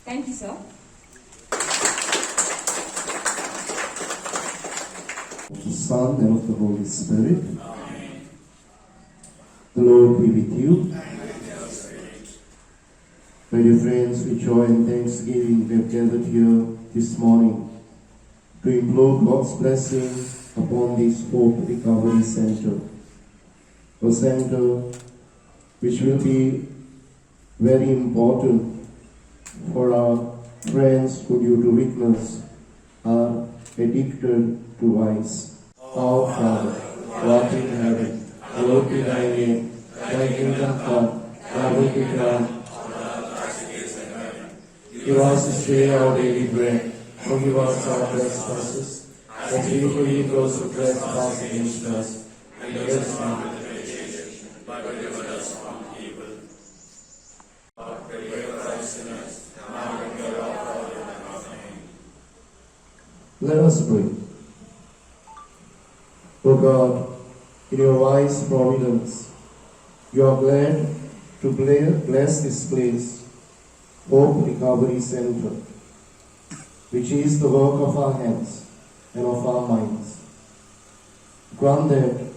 Thank you, sir. Of the Son and of the Holy Spirit. Amen. The Lord be with you. My dear friends, with joy and thanksgiving we have gathered here this morning to implore God's blessing upon this Hope Recovery Center. A center which will be very important for our friends who due to weakness are addicted to vice. Our Father, who art in heaven, hallowed be thy name. Thy kingdom come, thy will be done. Give us this day our daily bread. Forgive us our trespasses, as we forgive those who trespass against us. And lead us not into temptation, but deliver us from evil. Let us pray. O God, in your wise providence, you are glad to bless this place, Hope Recovery Center, which is the work of our hands and of our minds. Grant that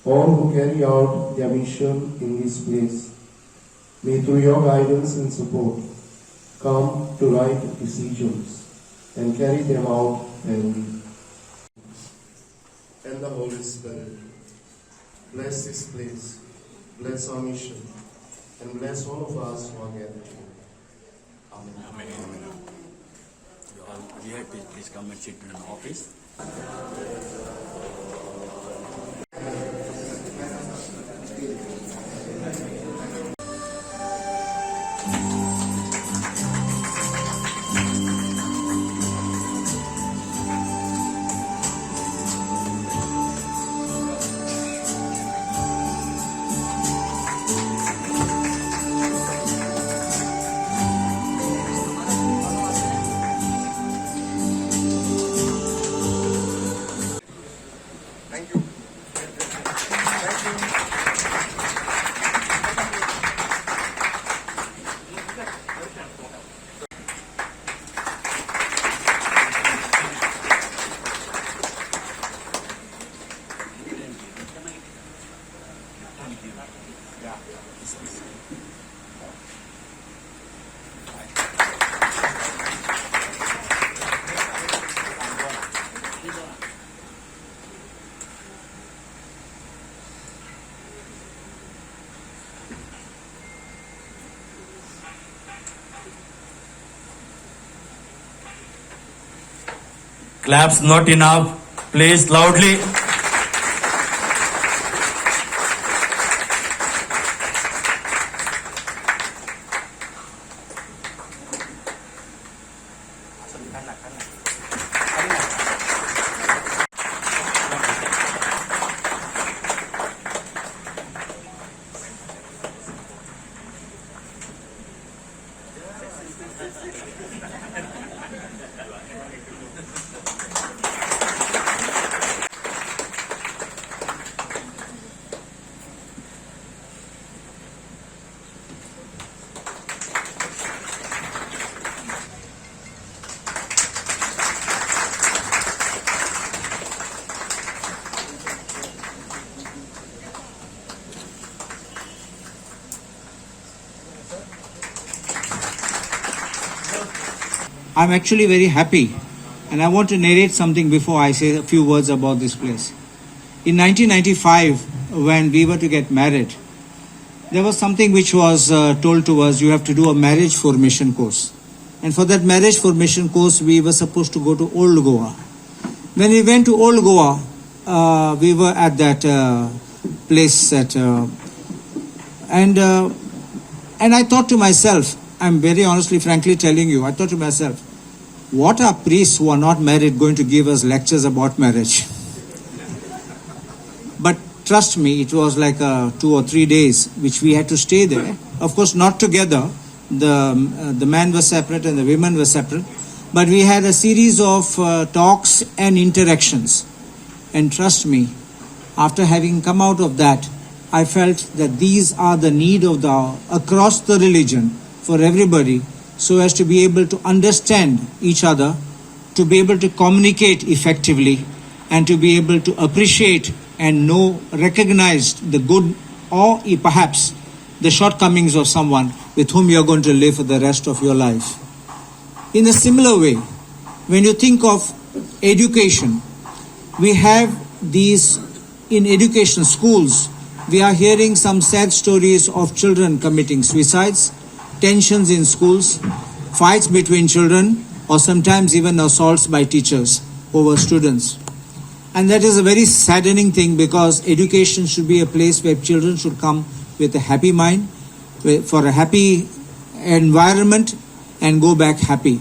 all who carry out their mission in this place may, through your guidance and support, come to right decisions and carry them out healthy. And the Holy Spirit, bless this place, bless our mission, and bless all of us who are gathered here. Amen. Amen. You all VIPs, please come and sit in an office. Thank you. Claps not enough. Please loudly. I'm actually very happy, and I want to narrate something before I say a few words about this place. In 1995, when we were to get married, there was something which was told to us: you have to do a marriage formation course. And for that marriage formation course, we were supposed to go to Old Goa. When we went to Old Goa, we were at that place and I thought to myself, I'm very honestly, frankly telling you, I thought to myself, what are priests who are not married going to give us lectures about marriage? But trust me, it was like 2 or 3 days which we had to stay there. Of course, not together, The men were separate and the women were separate. But we had a series of talks and interactions. And trust me, after having come out of that, I felt that these are the need of across the religion for everybody, so as to be able to understand each other, to be able to communicate effectively, and to be able to appreciate and recognize the good or perhaps the shortcomings of someone with whom you are going to live for the rest of your life. In a similar way, when you think of education, we have these in education schools. We are hearing some sad stories of children committing suicides, tensions in schools, fights between children, or sometimes even assaults by teachers over students. And that is a very saddening thing, because education should be a place where children should come with a happy mind, for a happy environment, and go back happy.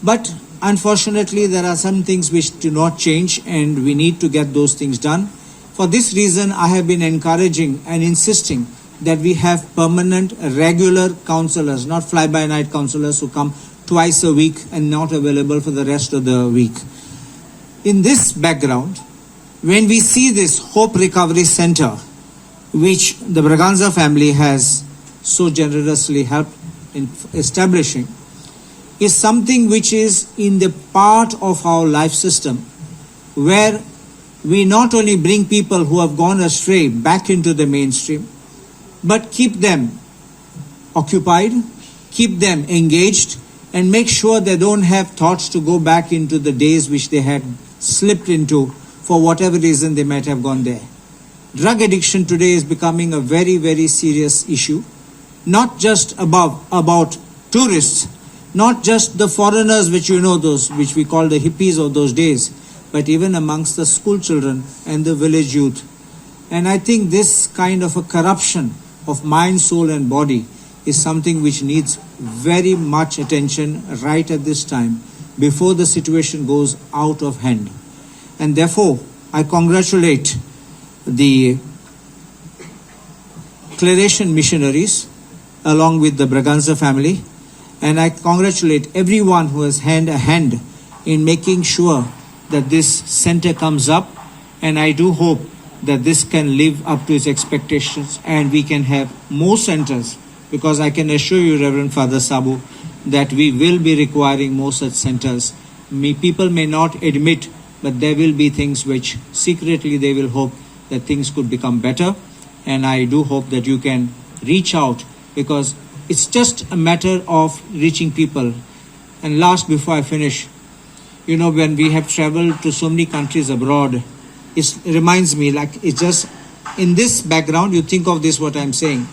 But unfortunately, there are some things which do not change, and we need to get those things done. For this reason, I have been encouraging and insisting that we have permanent, regular counselors, not fly-by-night counselors who come twice a week and not available for the rest of the week. In this background, when we see this Hope Recovery Center, which the Braganza family has so generously helped in establishing, is something which is in the part of our life system, where we not only bring people who have gone astray back into the mainstream, but keep them occupied, keep them engaged, and make sure they don't have thoughts to go back into the days which they had slipped into for whatever reason they might have gone there. Drug addiction today is becoming a very, very serious issue, not just about tourists, not just the foreigners which those which we call the hippies of those days, but even amongst the school children and the village youth. And I think this kind of a corruption of mind, soul and body is something which needs very much attention right at this time, before the situation goes out of hand. And therefore, I congratulate the Claration missionaries along with the Braganza family, and I congratulate everyone who has had a hand in making sure that this center comes up, and I do hope that this can live up to its expectations and we can have more centers, because I can assure you, Reverend Father Sabu, that we will be requiring more such centers. People may not admit, but there will be things which secretly they will hope that things could become better, and I do hope that you can reach out, because it's just a matter of reaching people. And last, before I finish, when we have traveled to so many countries abroad, it reminds me, like, it's just in this background, you think of this, what I'm saying.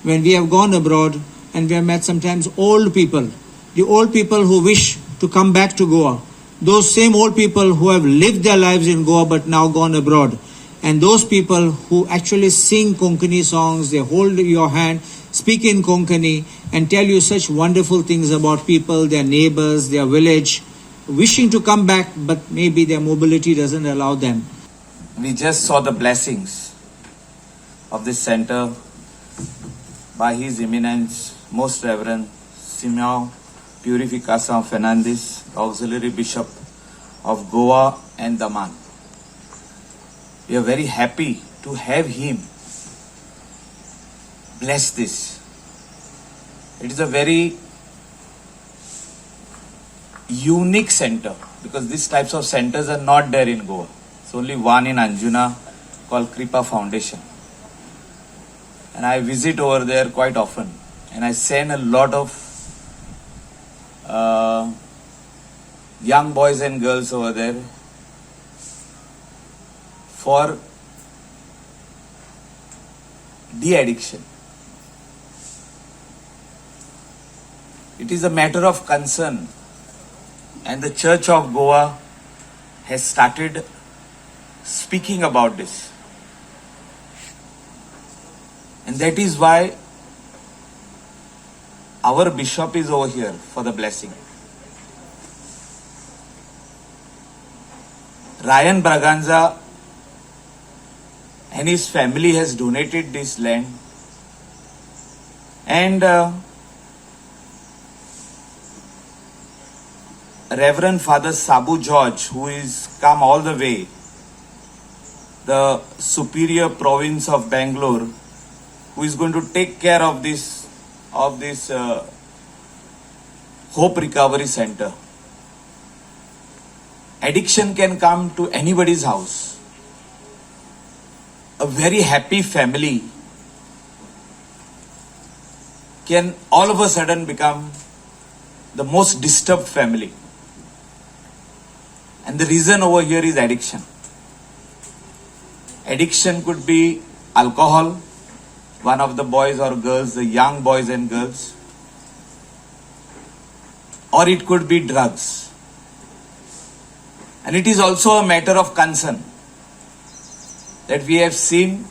When we have gone abroad and we have met sometimes old people, the old people who wish to come back to Goa, those same old people who have lived their lives in Goa but now gone abroad, and those people who actually sing Konkani songs, they hold your hand, speak in Konkani, and tell you such wonderful things about people, their neighbors, their village, wishing to come back, but maybe their mobility doesn't allow them. We just saw the blessings of this center by His Eminence, Most Reverend Simeão Purificação Fernandes, Auxiliary Bishop of Goa and Daman. We are very happy to have him bless this. It is a very unique center, because these types of centers are not there in Goa. It's only one in Anjuna called Kripa Foundation. And I visit over there quite often, and I send a lot of young boys and girls over there for de-addiction. It is a matter of concern, and the Church of Goa has started speaking about this. And that is why our bishop is over here for the blessing. Ryan Braganza and his family has donated this land, and Reverend Father Sabu George, who is come all the way, the superior province of Bangalore, who is going to take care of this Hope Recovery Center. Addiction can come to anybody's house. A very happy family can all of a sudden become the most disturbed family. And the reason over here is addiction. Addiction could be alcohol, one of the boys or girls, the young boys and girls, or it could be drugs. And it is also a matter of concern that we have seen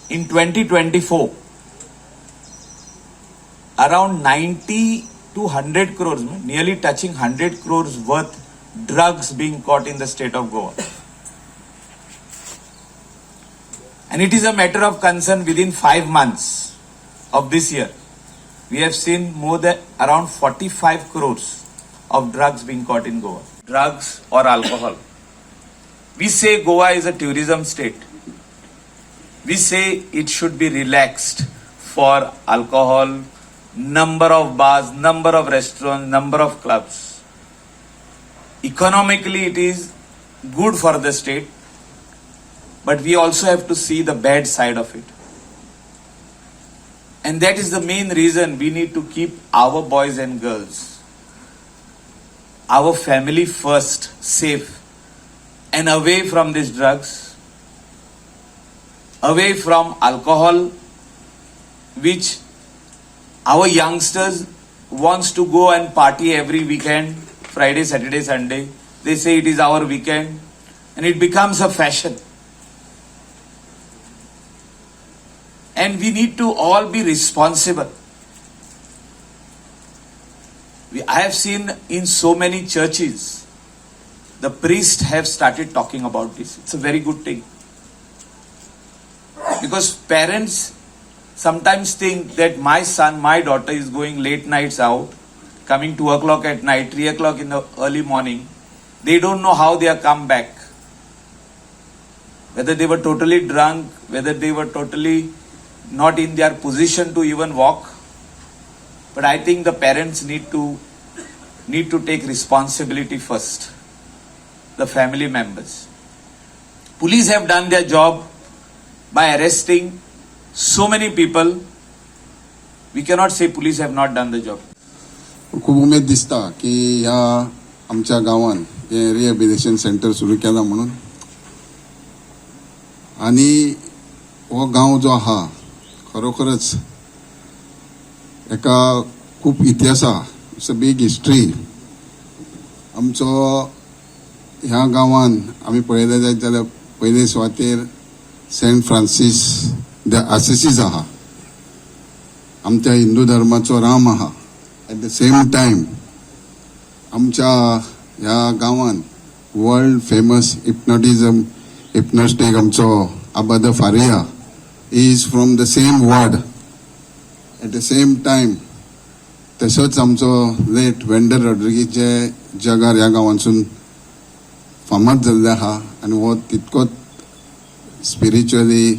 in 2024 around 90 to 100 crores, nearly touching 100 crores worth drugs being caught in the state of Goa. And it is a matter of concern within 5 months of this year. We have seen more than around 45 crores of drugs being caught in Goa. Drugs or alcohol. We say Goa is a tourism state. We say it should be relaxed for alcohol, number of bars, number of restaurants, number of clubs. Economically it is good for the state, but we also have to see the bad side of it. And that is the main reason we need to keep our boys and girls, our family first, safe and away from these drugs, away from alcohol, which our youngsters wants to go and party every weekend, Friday, Saturday, Sunday. They say it is our weekend and it becomes a fashion. And we need to all be responsible. I have seen in so many churches, the priests have started talking about this. It's a very good thing. Because parents sometimes think that my son, my daughter is going late nights out, coming 2 o'clock at night, 3 o'clock in the early morning. They don't know how they are come back. Whether they were totally drunk, whether they were totally not in their position to even walk. But I think the parents need to take responsibility first. The family members. Police have done their job by arresting so many people. We cannot say police have not done the job. खूप उमेद दिसता की ह्या आमच्या गावान हे rehabilitation centre सुरू केला म्हणून. आणि हो गांव जो आहा खरोखरच एका खूप इतिहास आहा. It's a big history. आमचो ह्या गांवान आमी पळयलें जायत जाल्यार पयले सुवातेर सेंट फ्रांसीस द असिसीज आहा. आमच्या हिंदू धर्माचो राम आहा. एट द सेम टाइम आमच्या ह्या गांवान वर्ल्ड फेमस हिप्नोटिक आमचो आबाद Faria is from the same ward. At the same time तसोच आमचो लेट वेंडर रॉड्रिगीज जे जगार ह्या गांवांसून फामाद जाल्ले आहा. आनी हो तितकोच स्पिरिच्युअली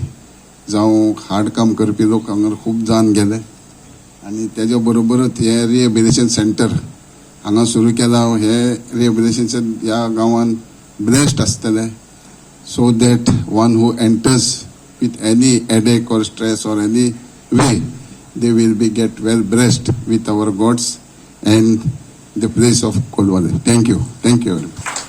जावं हार्ड काम करपी लोक हांगा खूब जावन गेले. आनी तेज्या बरोबरच हे रिहॅबिलिटेशन सेंटर हांगा सुरू केला. हे रिहॅबिलिटेशन ह्या गांवान ब्लेस्ड आसतले so that one who enters with any headache or stress or any way, they will be get well blessed with our gods and the place of Kolwale. Thank you. Thank you very much.